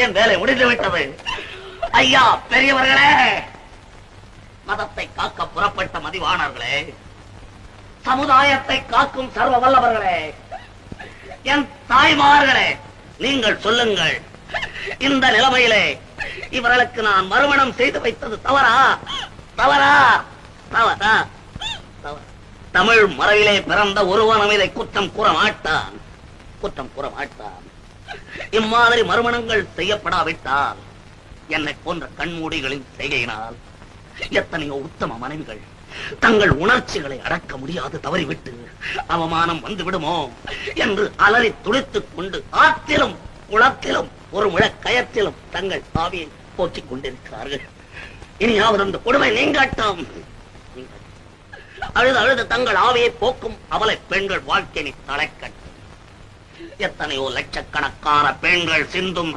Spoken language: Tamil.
என் வேலை முடிந்து விட்டது. ஐயா பெரியவர்களே, மதத்தை காக்க புறப்பட்ட மதிவாணர்களே, சமுதாயத்தை காக்கும் சர்வ வல்லவர்களே, என் தாய்மார்களே, நீங்கள் சொல்லுங்கள், இந்த நிலைமையிலே இவர்களுக்கு நான் மறுமணம் செய்து வைத்தது தவறா? தவறா? தவறா? தமிழ் மரபிலே பிறந்த ஒருவனும் இதை குற்றம் கூற மாட்டான். குற்றம் கூற மாட்டான். இம்மாதிரி மறுமணங்கள் செய்யப்படாவிட்டால் என்னை போன்ற கண்மூடிகளின் செய்கையினால் எத்தனையோ உத்தம மனைவிகள் தங்கள் உணர்ச்சிகளை அடக்க முடியாது தவறிவிட்டு அவமானம் வந்து விடுமோ என்று அலறி துடித்துக் கொண்டு ஆற்றிலும் குளத்திலும் ஒரு முழக்கயத்திலும் தங்கள் ஆவியை போக்கிக் கொண்டிருக்கிறார்கள். இனியாவது அந்த கொடுமை நீங்கட்டும். அழுது அழுது தங்கள் ஆவியை போக்கும் அவலை பெண்கள் வாழ்க்கையை தலைக்கட்டும். எத்தனையோ லட்சக்கணக்கான பெண்கள் சிந்தும்